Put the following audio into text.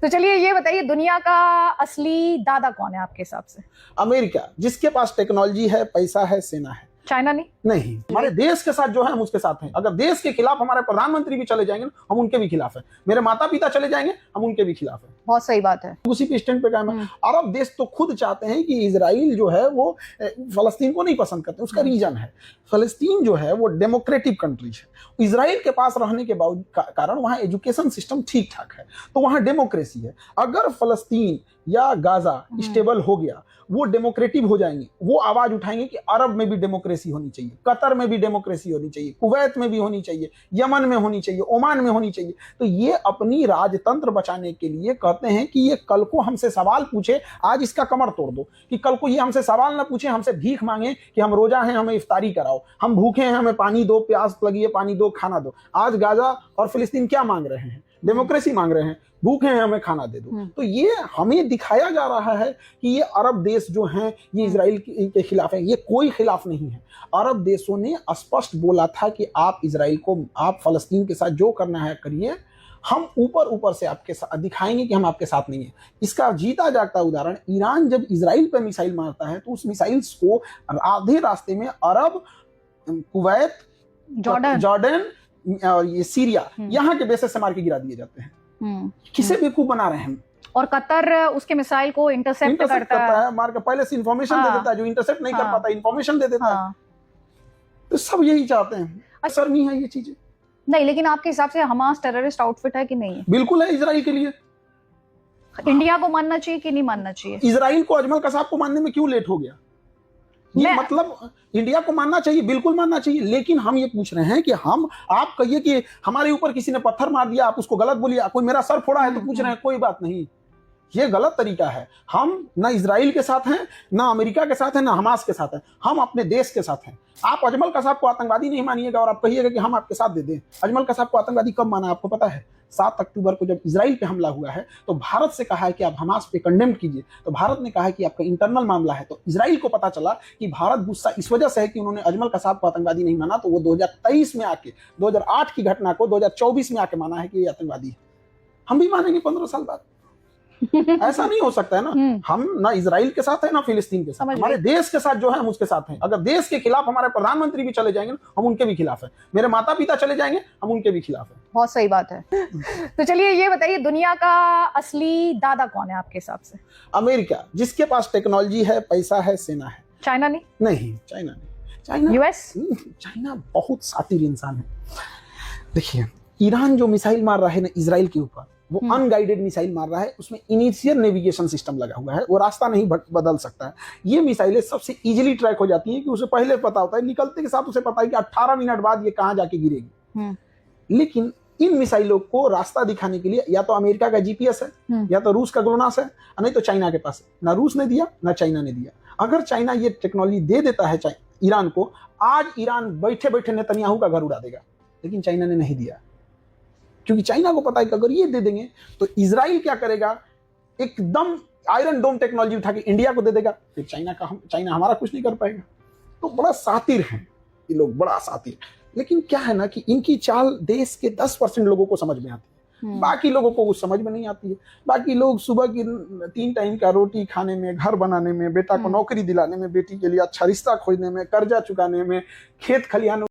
तो चलिए ये बताइए, दुनिया का असली दादा कौन है आपके हिसाब से? अमेरिका, जिसके पास टेक्नोलॉजी है, पैसा है, सेना है। चाइना नहीं? नहीं, हमारे देश के साथ जो है हम उसके साथ हैं। अगर देश के खिलाफ हमारे प्रधानमंत्री भी चले जाएंगे हम उनके भी खिलाफ हैं। मेरे माता पिता चले जाएंगे हम उनके भी खिलाफ हैं। बहुत सही बात है। उसी पे स्टैंड पे कायम है। अरब देश तो खुद चाहते हैं कि इजराइल जो है वो फलस्तीन को नहीं पसंद करते। उसका रीजन है, फलस्तीन जो है वो डेमोक्रेटिक कंट्री है। इजराइल के पास रहने के कारण वहां एजुकेशन सिस्टम ठीक ठाक है, तो वहां डेमोक्रेसी है। अगर फलस्तीन या गाजा स्टेबल हो गया, वो डेमोक्रेटिक हो जाएंगे, वो आवाज उठाएंगे कि अरब में भी डेमोक्रेसी होनी चाहिए, कतर में भी डेमोक्रेसी होनी चाहिए, कुवैत में भी होनी चाहिए, यमन में होनी चाहिए, ओमान में होनी चाहिए। तो ये अपनी राजतंत्र बचाने के लिए कहते हैं कि ये कल को हमसे सवाल पूछे, आज इसका कमर तोड़ दो, कि कल को ये हमसे सवाल ना पूछे, हमसे भीख मांगे कि हम रोजा हैं, हमें इफ्तारी कराओ, हम भूखे हैं, हमें पानी दो, प्यास लगी है पानी दो, खाना दो। आज गाजा और फिलिस्तीन क्या मांग रहे हैं? डेमोक्रेसी मांग रहे हैं। भूखे हैं, हमें खाना दे दो। तो ये हमें दिखाया जा रहा है कि ये अरब देश जो हैं ये इजराइल के खिलाफ है। ये कोई खिलाफ नहीं है। अरब देशों ने स्पष्ट बोला था कि आप इजराइल को, आप फलस्तीन के साथ जो करना है करिए, हम ऊपर से आपके साथ दिखाएंगे कि हम आपके साथ नहीं है। इसका जीता जागता उदाहरण, ईरान जब इजराइल पर मिसाइल मारता है तो उस मिसाइल्स को आधे रास्ते में अरब, कुवैत, जॉर्डन और ये सीरिया, यहाँ के बेसिस से मार के गिरा दिए जाते हैं। किसे बेवकूफ बना रहे हैं? और कतर उसके मिसाइल को इंटरसेप्ट करता है, मार के पहले से इंफॉर्मेशन दे देता है, जो इंटरसेप्ट नहीं कर पाता इंफॉर्मेशन दे देता है। तो सब यही चाहते हैं। असर नहीं है ये चीजें। नहीं, लेकिन आपके हिसाब से हमास टेररिस्ट आउटफिट है कि नहीं है? बिल्कुल है। इजराइल के लिए इंडिया को मानना चाहिए कि नहीं मानना चाहिए? इजराइल को अजमल कसाब को मानने में क्यों लेट हो गया? ये मतलब इंडिया को मानना चाहिए, बिल्कुल मानना चाहिए। लेकिन हम ये पूछ रहे हैं कि हम, आप कहिए कि हमारे ऊपर किसी ने पत्थर मार दिया, आप उसको गलत बोलिए, कोई मेरा सर फोड़ा है तो पूछ रहे हैं, कोई बात नहीं, ये गलत तरीका है। हम ना इजराइल के साथ हैं, ना अमेरिका के साथ हैं, ना हमास के साथ हैं, हम अपने देश के साथ हैं। आप अजमल कसाब को आतंकवादी नहीं मानिएगा और आप कहिएगा कि हम आपके साथ दे दें। अजमल कसाब को आतंकवादी कब माना आपको पता है? 7 अक्टूबर को जब इजराइल पे हमला हुआ है तो भारत से कहा है कि आप हमास पे कंडेम कीजिए, तो भारत ने कहा है कि आपका इंटरनल मामला है। तो इजराइल को पता चला कि भारत गुस्सा इस वजह से है कि उन्होंने अजमल कसाब को आतंकवादी नहीं माना, तो वो 2023 में आके 2008 की घटना को 2024 में आके माना है कि ये आतंकवादी है। हम भी मानेंगे 15 साल बाद। ऐसा नहीं हो सकता है ना। हम ना इजराइल के साथ है ना फिलिस्तीन के साथ। हमारे देश के साथ जो है हम उसके साथ हैं। अगर देश के खिलाफ हमारे प्रधानमंत्री भी चले जाएंगे हम उनके भी खिलाफ हैं। मेरे माता पिता चले जाएंगे हम उनके भी खिलाफ हैं। बहुत सही बात है। तो चलिए ये बताइए, दुनिया का असली दादा कौन है आपके हिसाब से? अमेरिका, जिसके पास टेक्नोलॉजी है, पैसा है, सेना है। चाइना नहीं? नहीं, चाइना नहीं। China, US? चाइना बहुत शातिर इंसान है। देखिए, ईरान जो मिसाइल मार रहा है ना इजराइल के ऊपर, वो अनगाइडेड मिसाइल मार रहा है। उसमें इनिशियल नेविगेशन सिस्टम लगा हुआ है, वो रास्ता नहीं बदल सकता है। ये मिसाइलें सबसे इजीली ट्रैक हो जाती हैं कि उसे पहले पता होता है, निकलते के साथ उसे पता है कि 18 मिनट बाद ये कहां जाके गिरेगी। लेकिन इन मिसाइलों को रास्ता दिखाने के लिए या तो अमेरिका का जीपीएस है, या तो रूस का ग्लोनास है, नहीं तो चाइना के पास है। ना रूस ने दिया ना चाइना ने दिया। अगर चाइना ये टेक्नोलॉजी दे देता है ईरान को, आज ईरान बैठे बैठे नेतन्याहू का घर उड़ा देगा। लेकिन चाइना ने नहीं दिया, क्योंकि चाइना को पता है कि अगर ये दे देंगे तो इजराइल क्या करेगा, एकदम आयरन डोम टेक्नोलॉजी उठा के इंडिया को दे देगा, फिर चाइना हमारा कुछ नहीं कर पाएगा। तो बड़ा शातिर हैं ये लोग, बड़ा शातिर। लेकिन क्या है ना कि इनकी चाल देश के 10% लोगों को समझ में आती है, बाकी लोगों को कुछ समझ में नहीं आती है। बाकी लोग सुबह की 3 टाइम का रोटी खाने में, घर बनाने में, बेटा को नौकरी दिलाने में, बेटी के लिए अच्छा रिश्ता खोजने में, कर्जा चुकाने में, खेत खलिहान